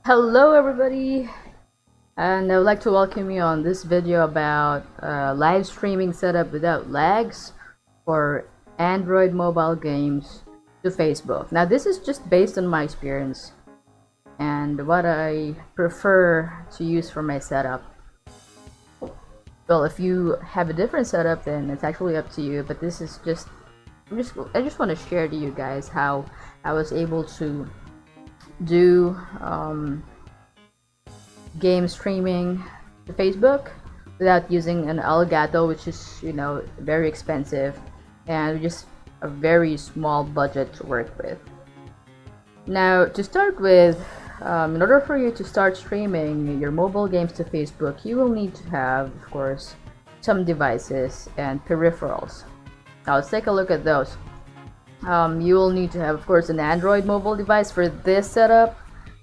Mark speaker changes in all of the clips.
Speaker 1: Hello everybody, and I would like to welcome you on this video about live streaming setup without lags for Android mobile games to Facebook. Now this is just based on my experience and what I prefer to use for my setup. Well, if you have a different setup, then it's actually up to you, but this is I just want to share to you guys how I was able to do game streaming to Facebook without using an Elgato, which is very expensive and just a very small budget to work with. Now to start with, in order for you to start streaming your mobile games to Facebook, you will need to have, of course, some devices and peripherals. Now let's take a look at those. You will need to have, of course, an Android mobile device for this setup.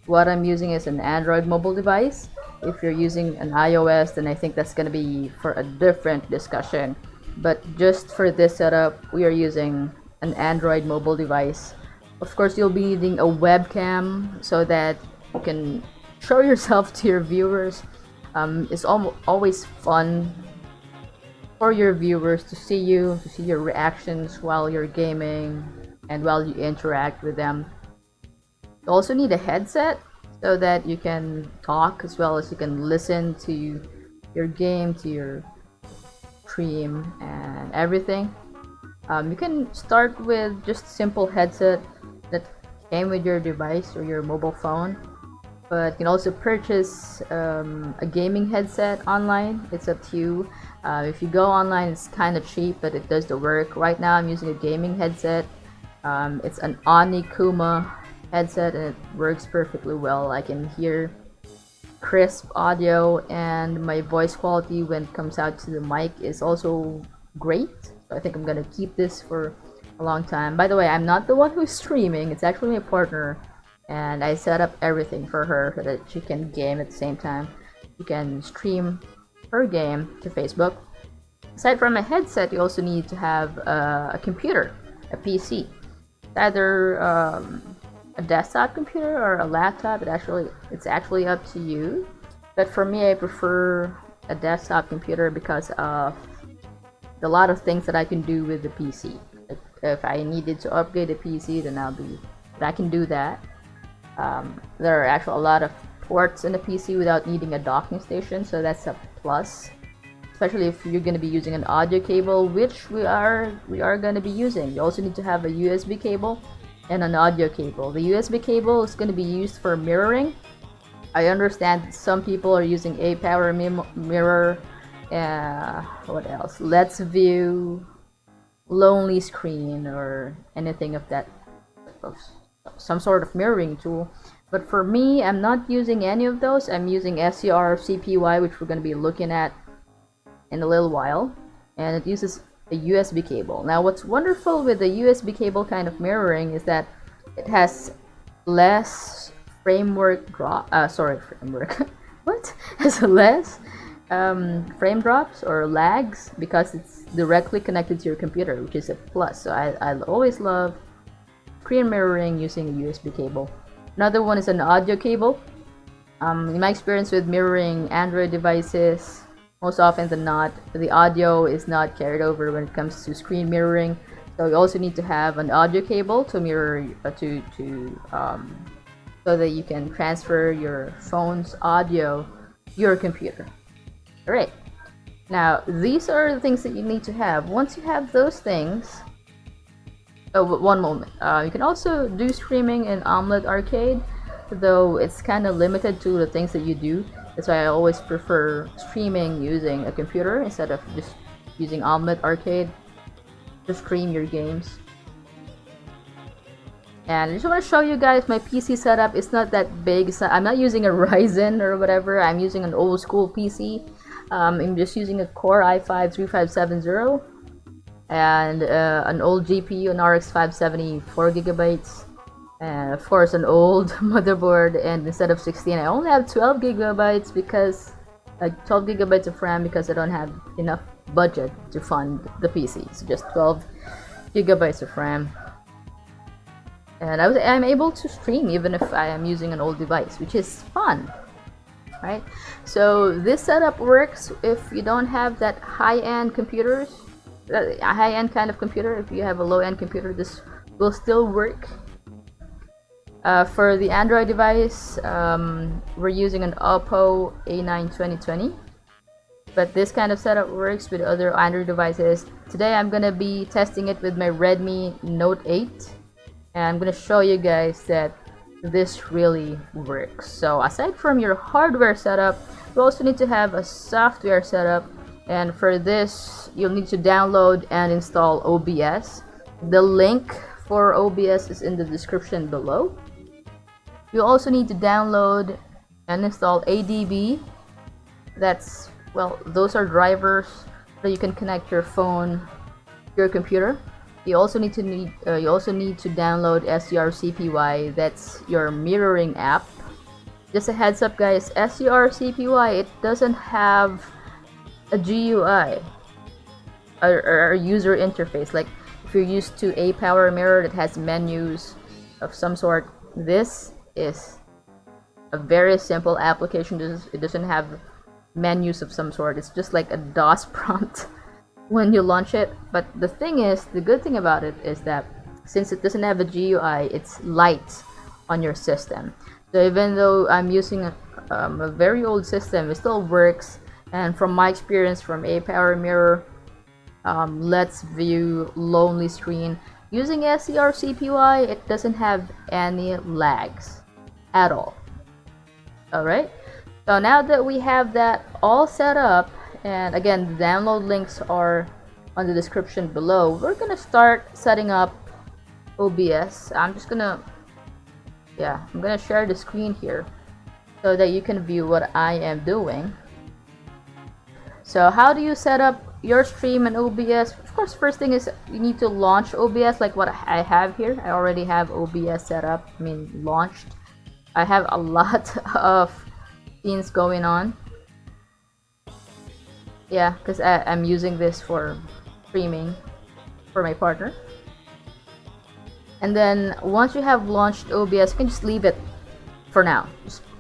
Speaker 1: What I'm using is an Android mobile device. If you're using an iOS, then I think that's going to be for a different discussion. But just for this setup, we are using an Android mobile device. Of course, you'll be needing a webcam so that you can show yourself to your viewers. It's always fun for your viewers to see you, to see your reactions while you're gaming and while you interact with them. You also need a headset so that you can talk as well as you can listen to your game, to your stream and everything. You can start with just simple headset that came with your device or your mobile phone, but you can also purchase a gaming headset online. It's up to you. If you go online, it's kind of cheap, but it does the work. Right now I'm using a gaming headset. It's an Onikuma headset and it works perfectly well. I can hear crisp audio and my voice quality when it comes out to the mic is also great. So I think I'm gonna keep this for a long time. By the way, I'm not the one who's streaming, it's actually my partner, and I set up everything for her so that she can game at the same time. You can stream her game to Facebook. Aside from a headset, you also need to have a computer, a PC. Either a desktop computer or a laptop. It's actually up to you. But for me, I prefer a desktop computer because of a lot of things that I can do with the PC. If I needed to upgrade the PC, then I can do that. There are actually a lot of ports in the PC without needing a docking station, so that's a plus. Especially if you're going to be using an audio cable, which we are going to be using. You also need to have a USB cable and an audio cable. The USB cable is going to be used for mirroring. I understand some people are using a power mirror. What else? Let's View, Lonely Screen, or anything of that, of some sort of mirroring tool. But for me, I'm not using any of those. I'm using SCR CPY, which we're going to be looking at in a little while, and it uses a USB cable. Now what's wonderful with the USB cable kind of mirroring is that it has less framework drop framework what has less frame drops or lags because it's directly connected to your computer, which is a plus. So I always love screen mirroring using a USB cable. Another one is an audio cable. In my experience with mirroring Android devices, most often than not, the audio is not carried over when it comes to screen mirroring. So you also need to have an audio cable to mirror so that you can transfer your phone's audio to your computer. Alright. Now these are the things that you need to have. Once you have those things, one moment. You can also do streaming in Omelette Arcade, though it's kind of limited to the things that you do. That's why I always prefer streaming using a computer instead of just using Omelette Arcade to stream your games. And I just want to show you guys my PC setup. It's not that big. I'm not using a Ryzen or whatever. I'm using an old school PC. I'm just using a Core i5-3570 and an old GPU, an RX 570 4GB. And of course an old motherboard, and instead of 16 I only have 12 gigabytes because 12 gigabytes of RAM because I don't have enough budget to fund the PC. So just 12 gigabytes of RAM. And I'm able to stream even if I am using an old device, which is fun, right? So this setup works if you don't have that high-end computers, a high-end kind of computer. If you have a low-end computer, this will still work. For the Android device, we're using an Oppo A9 2020. But this kind of setup works with other Android devices. Today I'm gonna be testing it with my Redmi Note 8, and I'm gonna show you guys that this really works. So aside from your hardware setup, you also need to have a software setup, and for this you'll need to download and install OBS. The link for OBS is in the description below. You also need to download and install ADB. That's, well, those are drivers that you can connect your phone to your computer. You also need to download SCRCPY. That's your mirroring app. Just a heads up, guys. SCRCPY, it doesn't have a GUI or user interface. Like if you're used to a power mirror that has menus of some sort, this is a very simple application. It doesn't have menus of some sort. It's just like a DOS prompt when you launch it. But the thing is, the good thing about it is that since it doesn't have a GUI, it's light on your system. So even though I'm using a very old system, it still works. And from my experience from a power mirror, let's view lonely screen, using SCRCPY, it doesn't have any lags at all. Alright, so now that we have that all set up, and again, the download links are on the description below, we're gonna start setting up OBS. I'm gonna share the screen here so that you can view what I am doing. So how do you set up your stream in OBS? Of course, first thing is you need to launch OBS, like what I have here. I already have OBS set up, launched. I have a lot of scenes going on. Yeah, because I'm using this for streaming for my partner. And then once you have launched OBS, you can just leave it for now.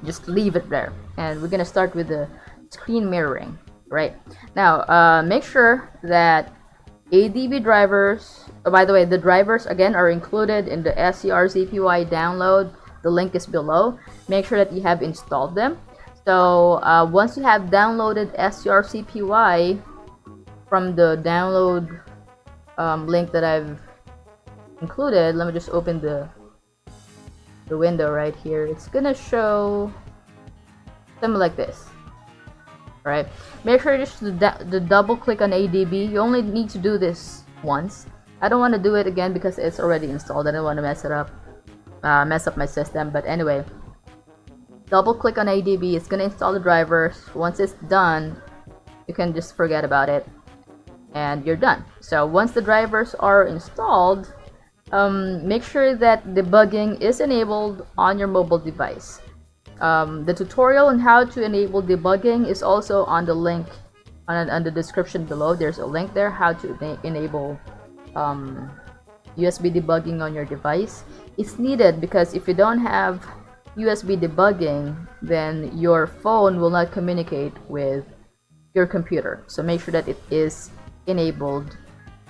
Speaker 1: Just leave it there. And we're gonna start with the screen mirroring. Right now, make sure that ADB drivers, by the way, the drivers again are included in the SCRCPY download. The link is below. Make sure that you have installed them. So once you have downloaded SCRCPY from the download link that I've included, let me just open the window right here. It's gonna show something like this. Right, make sure just to double click on ADB. You only need to do this once. I don't want to do it again because it's already installed. I don't want to mess up my system. But anyway, double click on ADB. It's gonna install the drivers. Once it's done, you can just forget about it and you're done. So once the drivers are installed, make sure that debugging is enabled on your mobile device. The tutorial on how to enable debugging is also on the link on the description below. There's a link there how to enable USB debugging on your device. It's needed because if you don't have USB debugging, then your phone will not communicate with your computer. So make sure that it is enabled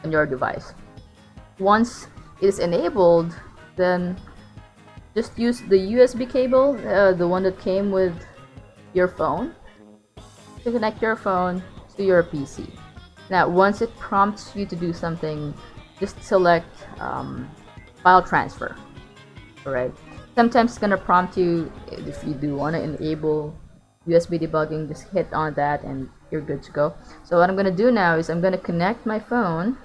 Speaker 1: on your device. Once it is enabled, then just use the USB cable, the one that came with your phone, to connect your phone to your PC. Now, once it prompts you to do something, just select file transfer. Alright. Sometimes it's gonna prompt you if you do want to enable USB debugging. Just hit on that and you're good to go. So what I'm gonna do now is I'm gonna connect my phone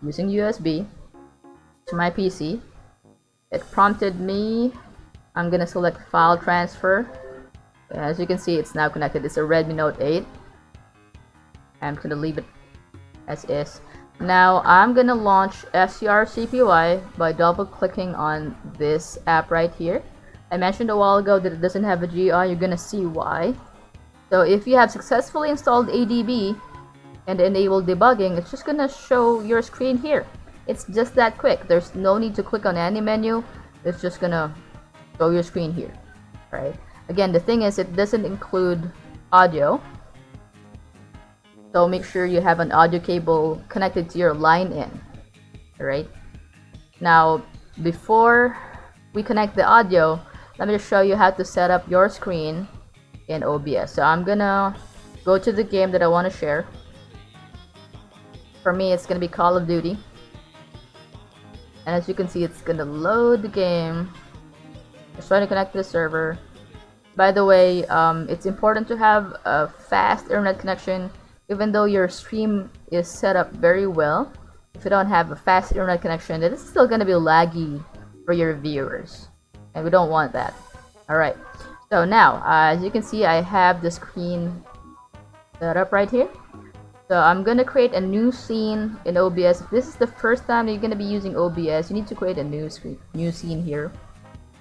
Speaker 1: using USB to my PC. It prompted me. I'm gonna select file transfer. As you can see, it's now connected. It's a Redmi Note 8. I'm gonna leave it as is. Now I'm gonna launch SCRCPY by double clicking on this app right here. I mentioned a while ago that it doesn't have a GUI. You're gonna see why. So if you have successfully installed ADB and enabled debugging, it's just gonna show your screen here. It's just that quick. There's no need to click on any menu. it's just gonna show your screen here, right? Again, the thing is, it doesn't include audio, so make sure you have an audio cable connected to your line in. Alright, now before we connect the audio, let me just show you how to set up your screen in OBS. So I'm gonna go to the game that I want to share. For me, it's gonna be Call of Duty, and as you can see, it's gonna load the game. Just trying to connect to the server. By the way, it's important to have a fast internet connection. Even though your stream is set up very well, if you don't have a fast internet connection, it is still gonna be laggy for your viewers, and we don't want that. Alright, so now, as you can see, I have the screen set up right here. So I'm gonna create a new scene in OBS. If this is the first time you're gonna be using OBS, you need to create a new scene here.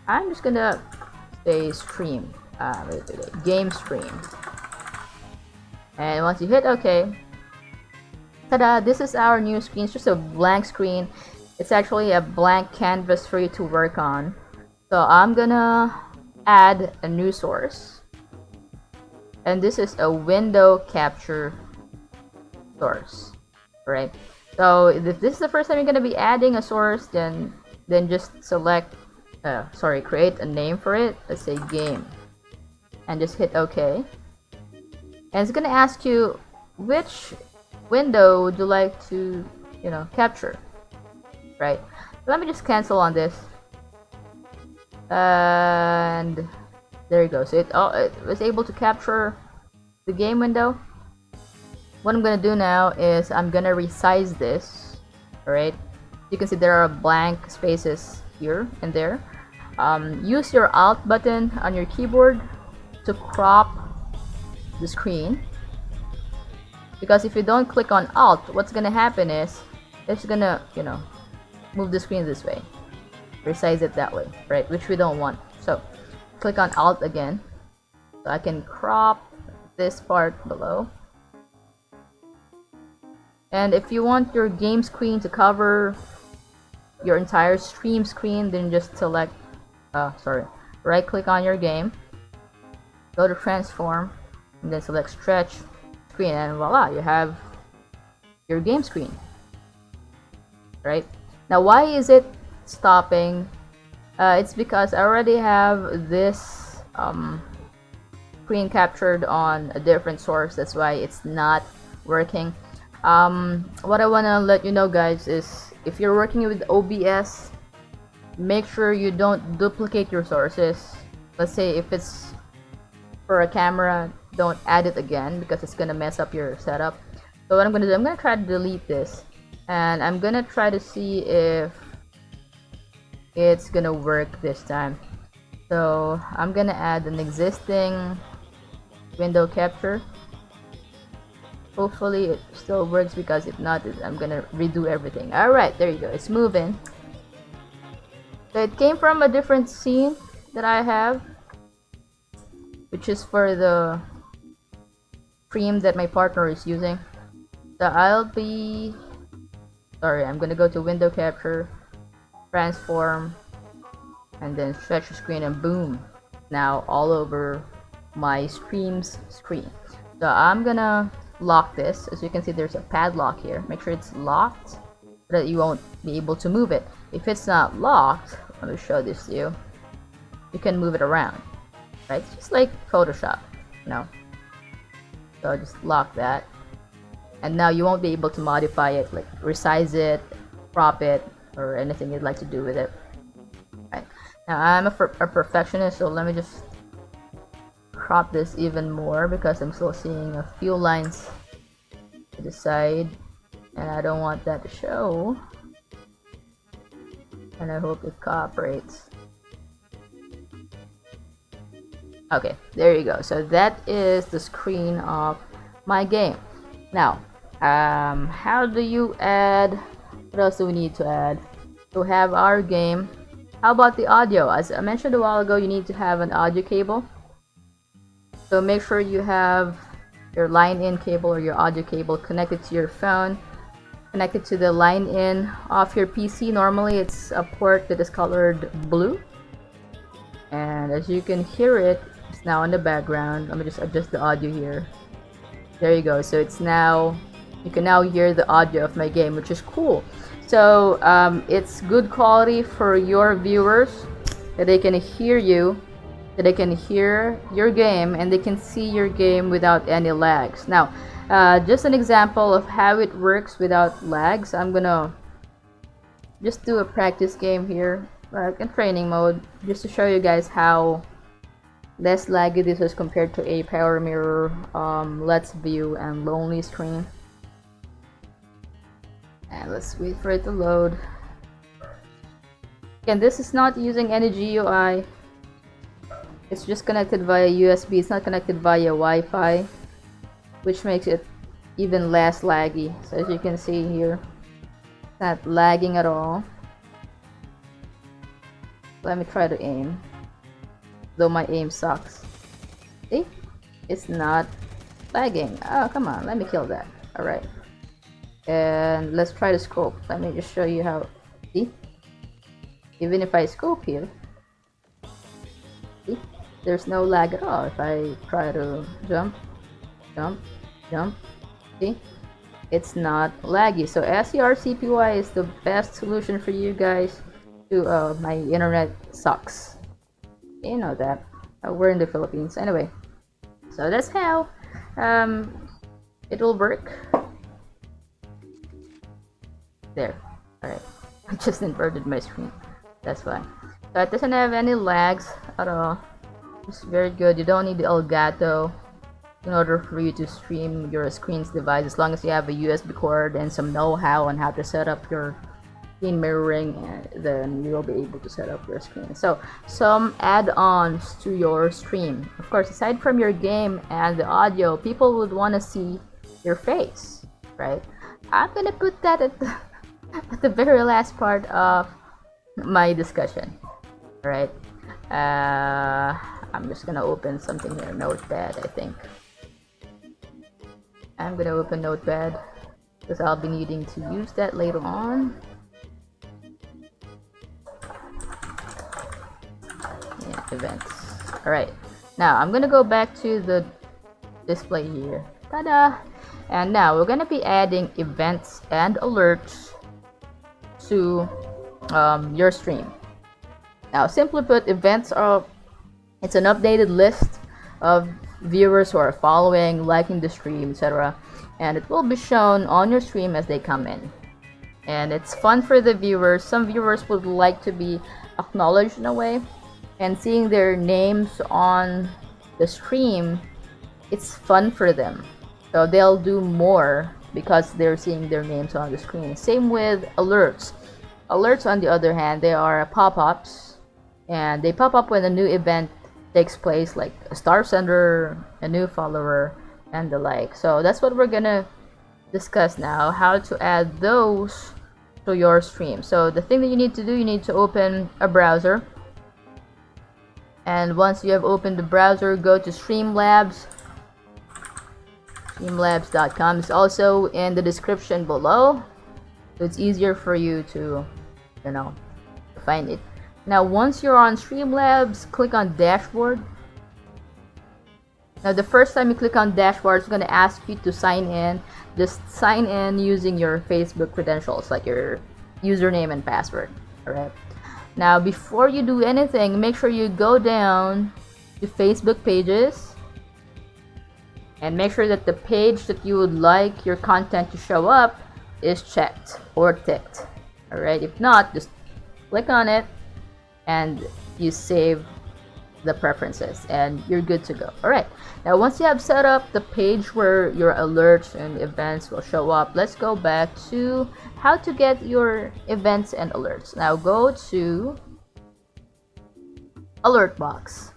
Speaker 1: I'm just gonna say stream, game stream. And once you hit OK, ta-da! This is our new screen. It's just a blank screen. It's actually a blank canvas for you to work on. So I'm gonna add a new source, and this is a window capture source, right? So if this is the first time you're gonna be adding a source, then just select create a name for it. Let's say game, and just hit OK. And it's gonna ask you which window would you like to, capture, right? Let me just cancel on this, and there you go. So it was able to capture the game window. What I'm gonna do now is I'm gonna resize this. All right, you can see there are blank spaces here and there. Use your Alt button on your keyboard to crop the screen, because if you don't click on Alt, what's gonna happen is it's gonna move the screen this way, resize it that way, right? Which we don't want. So click on Alt again, so I can crop this part below. And if you want your game screen to cover your entire stream screen, then just select right click on your game, go to transform, and then select stretch screen, and voila, you have your game screen. Right now, why is it stopping? It's because I already have this screen captured on a different source. That's why it's not working. What I want to let you know, guys, is if you're working with OBS, make sure you don't duplicate your sources. Let's say if it's for a camera, don't add it again, because it's gonna mess up your setup. So what I'm gonna do, I'm gonna try to delete this, and I'm gonna try to see if it's gonna work this time. So I'm gonna add an existing window capture. Hopefully it still works, because if not, I'm gonna redo everything. Alright, there you go, it's moving. So it came from a different scene that I have, which is for the stream that my partner is using. So I'm gonna go to window capture, transform, and then stretch the screen, and boom, now all over my stream's screen. So I'm gonna lock this. As you can see, there's a padlock here. Make sure it's locked so that you won't be able to move it. If it's not locked, let me show this to you. You can move it around, right? It's just like Photoshop, So just lock that, and now you won't be able to modify it, like resize it, crop it, or anything you'd like to do with it. Right now, I'm a perfectionist, so let me just crop this even more, because I'm still seeing a few lines to the side, and I don't want that to show, and I hope it cooperates. Okay, there you go. So that is the screen of my game. Now, how do you add? What else do we need to add to have our game? How about the audio? As I mentioned a while ago, you need to have an audio cable. So make sure you have your line-in cable or your audio cable connected to your phone. connected to the line in of your PC. Normally it's a port that is colored blue, and as you can hear it, it's now in the background. Let me just adjust the audio here. There you go. So it's now, you can now hear the audio of my game, which is cool. So it's good quality for your viewers, that they can hear you, that they can hear your game, and they can see your game without any lags. Now, just an example of how it works without lags. I'm gonna just do a practice game here, like in training mode, just to show you guys how less laggy this is compared to a Power Mirror, Let's View, and Lonely Screen. And let's wait for it to load. Again, this is not using any GUI. It's just connected via USB. It's not connected via Wi-Fi, which makes it even less laggy. So as you can see here, it's not lagging at all. Let me try to aim, though my aim sucks. See? It's not lagging. Oh, come on, let me kill that. Alright. And let's try to scope. Let me just show you how. See? Even if I scope here, see? There's no lag at all. If I try to jump, see? It's not laggy. So SERCPY is the best solution for you guys to my internet sucks. You know that. We're in the Philippines anyway. So that's how it will work. There. Alright. I just inverted my screen. That's why. So it doesn't have any lags at all. It's very good. You don't need the Elgato in order for you to stream your screen's device, as long as you have a USB cord and some know-how on how to set up your screen mirroring, then you will be able to set up your screen. So some add-ons to your stream. Of course, aside from your game and the audio, people would want to see your face, right? I'm gonna put that at the very last part of my discussion. Right? I'm just gonna open something here, Notepad, I think. I'm gonna open Notepad because I'll be needing to use that later on. Yeah, events. Alright, now I'm gonna go back to the display here. Ta-da! And now we're gonna be adding events and alerts to your stream. Now, simply put, events are, it's an updated list of viewers who are following, liking the stream, etc. And it will be shown on your stream as they come in. And it's fun for the viewers. Some viewers would like to be acknowledged in a way, and seeing their names on the stream, it's fun for them. So they'll do more because they're seeing their names on the screen. Same with alerts. Alerts, on the other hand, they are pop-ups, and they pop up when a new event takes place, like a star sender, a new follower, and the like. So that's what we're gonna discuss now, how to add those to your stream. So the thing that you need to do, you need to open a browser, and once you have opened the browser, go to Streamlabs. Streamlabs.com is also in the description below, so it's easier for you to, you know, find it. Now, once you're on Streamlabs, click on Dashboard. Now, the first time you click on Dashboard, it's going to ask you to sign in. Just sign in using your Facebook credentials, like your username and password. Alright. Now, before you do anything, make sure you go down to Facebook pages and make sure that the page that you would like your content to show up is checked or ticked. Alright, if not, just click on it and you save the preferences and you're good to go. Alright, now once you have set up the page where your alerts and events will show up, let's go back to how to get your events and alerts. Now go to alert box.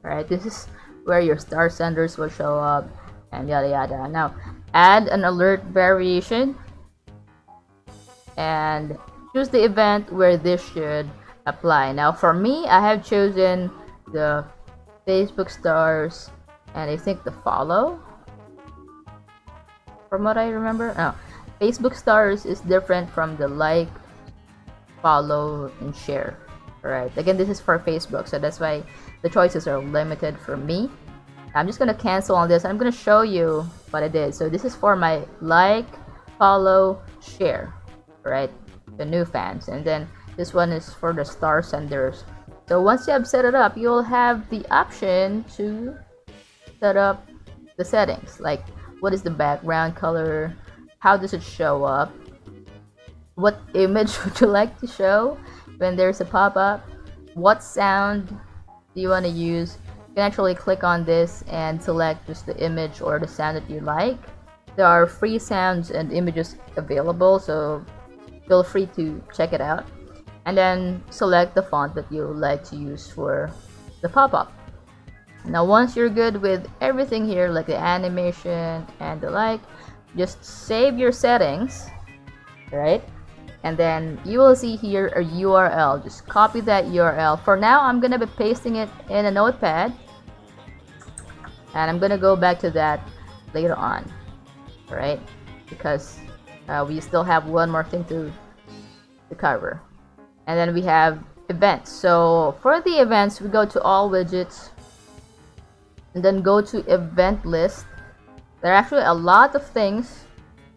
Speaker 1: Alright, this is where your star senders will show up and yada yada. Now add an alert variation and choose the event where this should apply. Now for me, I have chosen the Facebook stars and I think the follow, from what I remember. Facebook stars is different from the like, follow, and share. Alright, again, this is for Facebook, so that's why the choices are limited for me. I'm just gonna cancel on this. I'm gonna show you what I did. So this is for my like, follow, share, right? The new fans, and then this one is for the star senders. So once you have set it up, you'll have the option to set up the settings, like what is the background color, how does it show up, what image would you like to show when there's a pop-up, what sound do you want to use. You can actually click on this and select just the image or the sound that you like. There are free sounds and images available, so feel free to check it out. And then select the font that you would like to use for the pop-up. Now once you're good with everything here, like the animation and the like, just save your settings, right? And then you will see here a URL. Just copy that URL. For now, I'm gonna be pasting it in a notepad, and I'm gonna go back to that later on, right? Because we still have one more thing to cover. And then we have events. So for the events, we go to all widgets and then go to event list. There are actually a lot of things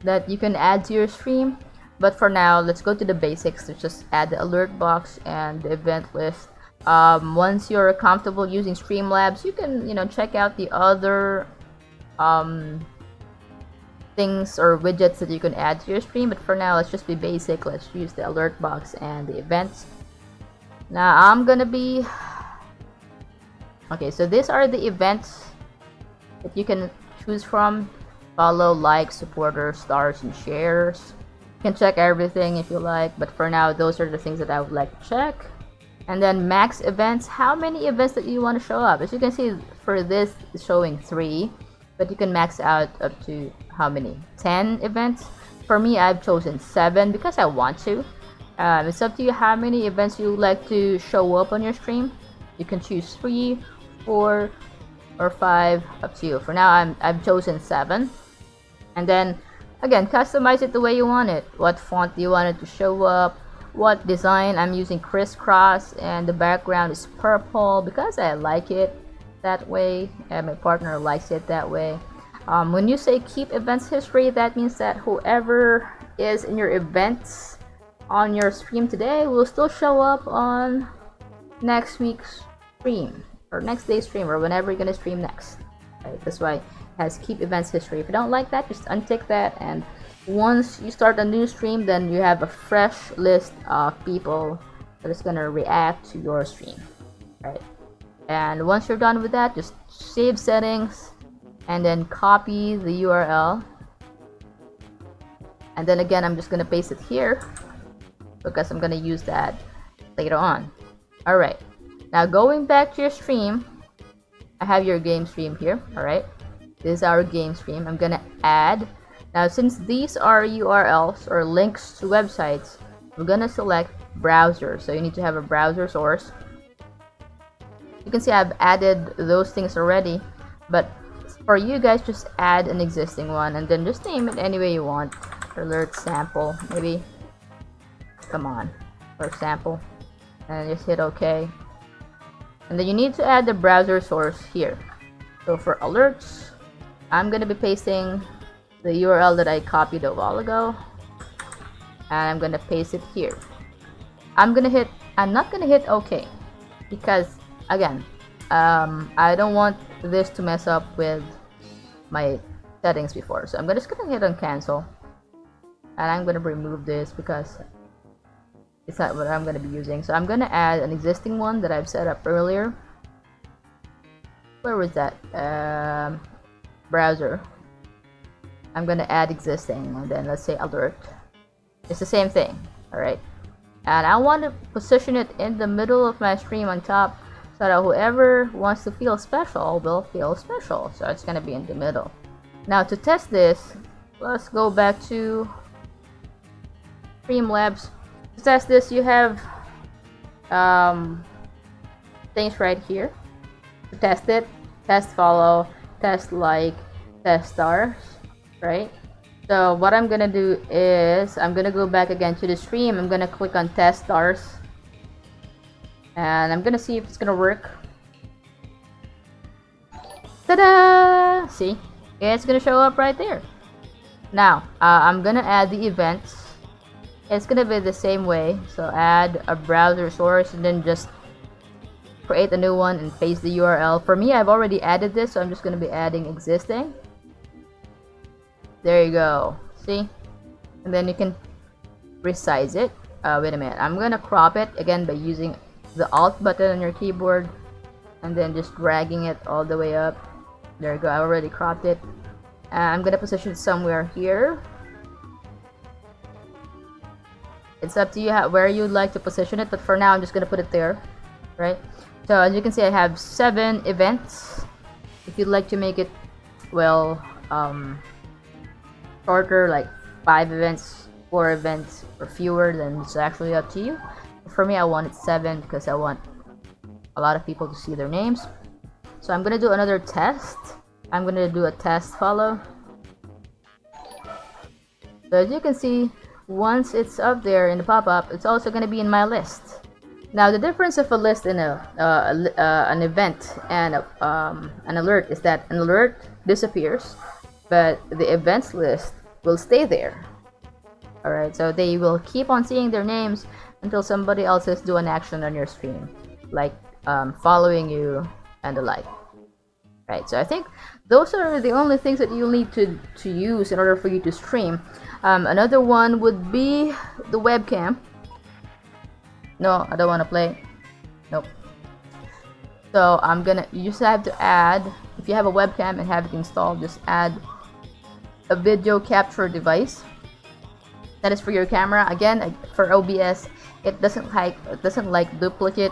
Speaker 1: that you can add to your stream, but for now, let's go to the basics. Let's just add the alert box and the event list. Once you're comfortable using Streamlabs, you can, check out the other things or widgets that you can add to your stream, but for now, let's just be basic. Let's use the alert box and the events. Now I'm gonna be okay, so these are the events that you can choose from: follow, like, supporters, stars, and shares. You can check everything if you like, but for now, those are the things that I would like to check. And then max events, how many events that you want to show up. As you can see, for this, it's showing 3, but you can max out up to how many? 10 events. For me, I've chosen 7 because I want to. It's up to you how many events you would like to show up on your stream. You can choose 3, 4, or 5, up to you. For now, I've chosen 7. And then, again, customize it the way you want it. What font do you want it to show up? What design? I'm using crisscross, and the background is purple because I like it that way, and my partner likes it that way. When you say keep events history, that means that whoever is in your events on your stream today will still show up on next week's stream or next day's stream or whenever you're gonna stream next. Right? That's why it has keep events history. If you don't like that, just untick that, and once you start a new stream, then you have a fresh list of people that is gonna react to your stream, right? And once you're done with that, just save settings and then copy the URL. And then again, I'm just gonna paste it here because I'm gonna use that later on. Alright, now going back to your stream, I have your game stream here. Alright, this is our game stream. I'm gonna add. Now since these are URLs or links to websites, we're gonna select browser. So you need to have a browser source. You can see I've added those things already, but for you guys, just add an existing one and then just name it any way you want. Alert sample, maybe. Come on, for example, and just hit OK. And then you need to add the browser source here. So for alerts, I'm gonna be pasting the URL that I copied a while ago, and I'm gonna paste it here. I'm not gonna hit OK because again, I don't want this to mess up with my settings before. So I'm just gonna hit on cancel, and I'm gonna remove this because it's not what I'm gonna be using. So I'm gonna add an existing one that I've set up earlier. Where was that? Browser. I'm gonna add existing, and then let's say alert. It's the same thing, alright? And I want to position it in the middle of my stream on top, so that whoever wants to feel special will feel special. So it's gonna be in the middle. Now to test this, let's go back to Streamlabs. To test this, you have things right here. To test it, test follow, test like, test stars, right? So what I'm gonna do is I'm gonna go back again to the stream. I'm gonna click on test stars, and I'm gonna see if it's gonna work. Ta-da! See, it's gonna show up right there. Now I'm gonna add the events. It's gonna be the same way. So add a browser source and then just create a new one and paste the URL. For me, I've already added this, so I'm just gonna be adding existing. There you go. See? And then you can resize it. Wait a minute. I'm gonna crop it again by using the Alt button on your keyboard and then just dragging it all the way up. There you go. I already cropped it. I'm gonna position it somewhere here. It's up to you where you'd like to position it, but for now I'm just gonna put it there, right? So as you can see, I have 7 events. If you'd like to make it, well, shorter, like 5 events, 4 events, or fewer, then it's actually up to you. For me, I wanted 7 because I want a lot of people to see their names. So I'm gonna do another test. I'm gonna do a test follow. So as you can see, once it's up there in the pop-up, it's also gonna be in my list. Now the difference of a list and an event and an alert is that an alert disappears, but the events list will stay there. Alright, so they will keep on seeing their names until somebody else is doing an action on your stream, like following you and the like. Right, so I think those are the only things that you'll need to use in order for you to stream. Another one would be the webcam. No, I don't want to play. Nope. So you just have to add, if you have a webcam and have it installed, just add a video capture device. That is for your camera. Again, for OBS, it doesn't like duplicate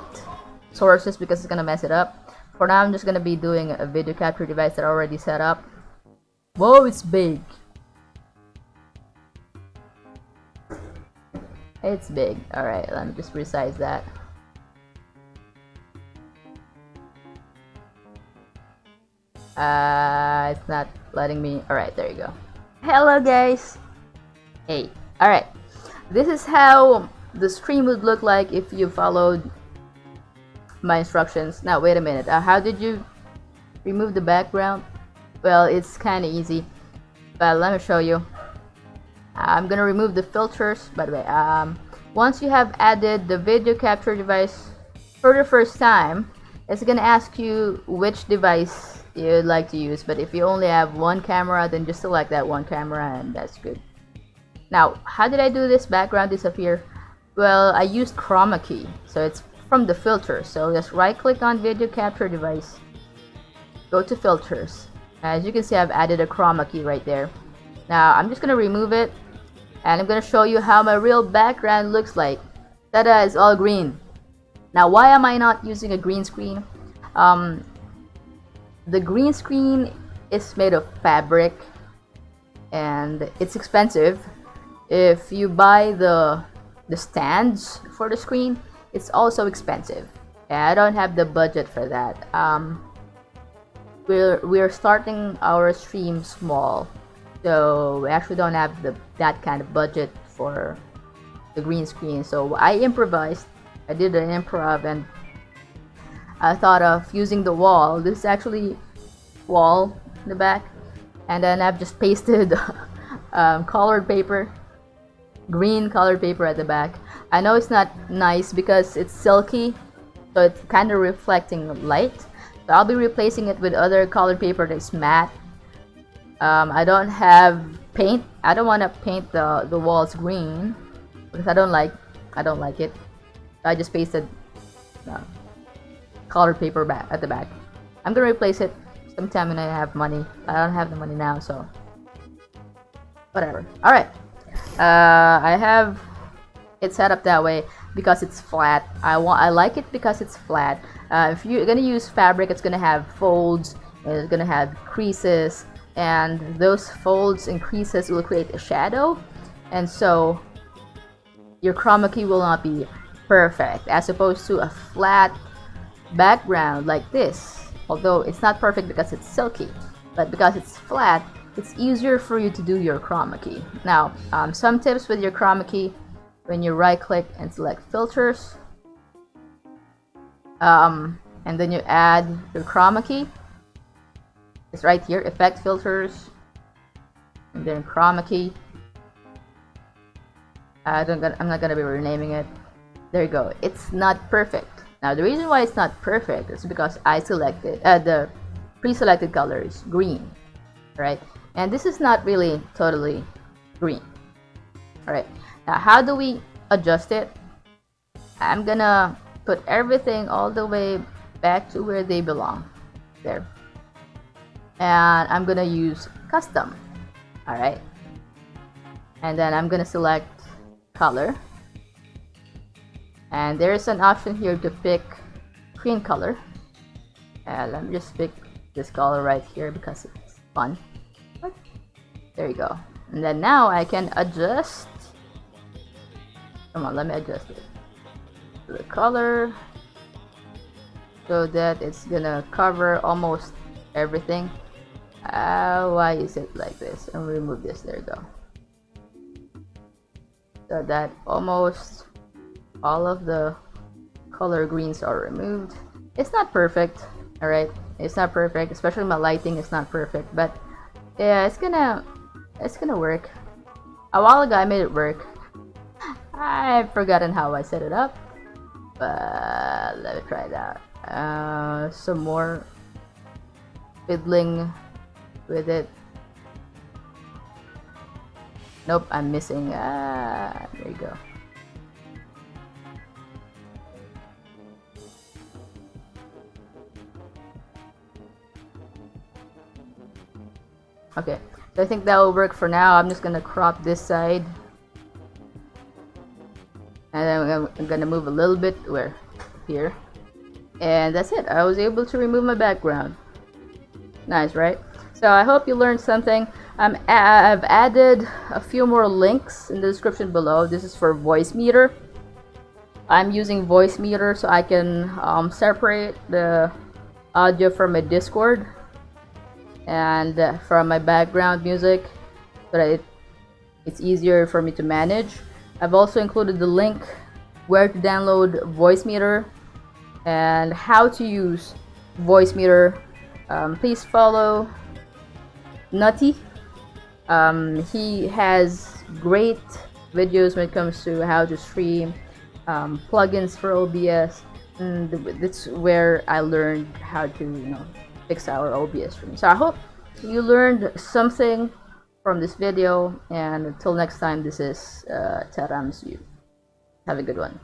Speaker 1: sources because it's gonna mess it up. For now, I'm just gonna be doing a video capture device that I already set up. Whoa, it's big. It's big. Alright, let me just resize that. It's not letting me. Alright, there you go. Hello guys! Hey. Alright. This is how the stream would look like if you followed my instructions. Now wait a minute. How did you remove the background? Well, it's kinda easy. But let me show you. I'm gonna remove the filters, by the way. Once you have added the video capture device for the first time, it's gonna ask you which device you'd like to use. But if you only have one camera, then just select that one camera and that's good. Now, how did I do this background disappear? Well, I used chroma key, so it's from the filter. So just right click on video capture device, go to filters. As you can see, I've added a chroma key right there. Now I'm just gonna remove it and I'm gonna show you how my real background looks like. Ta-da, it's all green. Now why am I not using a green screen? The green screen is made of fabric and it's expensive. If you buy the stands for the screen, it's also expensive. I don't have the budget for that. We're starting our stream small, so we actually don't have that kind of budget for the green screen. So I improvised. I did an improv and I thought of using the wall. This is actually wall in the back, and then I've just pasted colored paper, green colored paper at the back. I know it's not nice because it's silky, so it's kind of reflecting light. So I'll be replacing it with other colored paper that's matte. I don't have paint. I don't want to paint the walls green because I don't like it. I just pasted colored paper back at the back. I'm gonna replace it sometime when I have money. I don't have the money now, so whatever. All right. I have it set up that way because it's flat. I like it because it's flat. If you're gonna use fabric, it's gonna have folds, it's gonna have creases, and those folds and creases will create a shadow, and so your chroma key will not be perfect as opposed to a flat background like this. Although it's not perfect because it's silky, but because it's flat, it's easier for you to do your chroma key. Now, some tips with your chroma key: when you right click and select filters, and then you add your chroma key. It's right here, effect filters, and then chroma key. I'm not gonna be renaming it. There you go. It's not perfect. Now the reason why it's not perfect is because I selected the pre-selected color is green, right? And this is not really totally green. All right. Now how do we adjust it? I'm gonna put everything all the way back to where they belong. There. And I'm gonna use custom. All right. And then I'm gonna select color, and there's an option here to pick screen color, and let me just pick this color right here because it's fun. There you go. And then now I can adjust. Come on, let me adjust it to the color so that it's gonna cover almost everything. Why is it like this? And remove this. There you go. So that almost all of the color greens are removed. It's not perfect, all right? It's not perfect, especially my lighting is not perfect, but yeah, it's gonna work. A while ago I made it work. I've forgotten how I set it up, but let me try that. Some more fiddling with it. Nope, I'm missing. There you go. Okay, so I think that will work for now. I'm just gonna crop this side, and then I'm gonna move a little bit where here, and that's it. I was able to remove my background. Nice, right? So I hope you learned something. I've added a few more links in the description below. This is for Voicemeeter. I'm using Voicemeeter so I can separate the audio from my Discord and from my background music so that it's easier for me to manage. I've also included the link where to download Voicemeeter and how to use Voicemeeter. Please follow Nutty. He has great videos when it comes to how to stream, plugins for OBS, and that's where I learned how to fix our OBS stream. So I hope you learned something from this video, and until next time, this is Taram's View. Have a good one.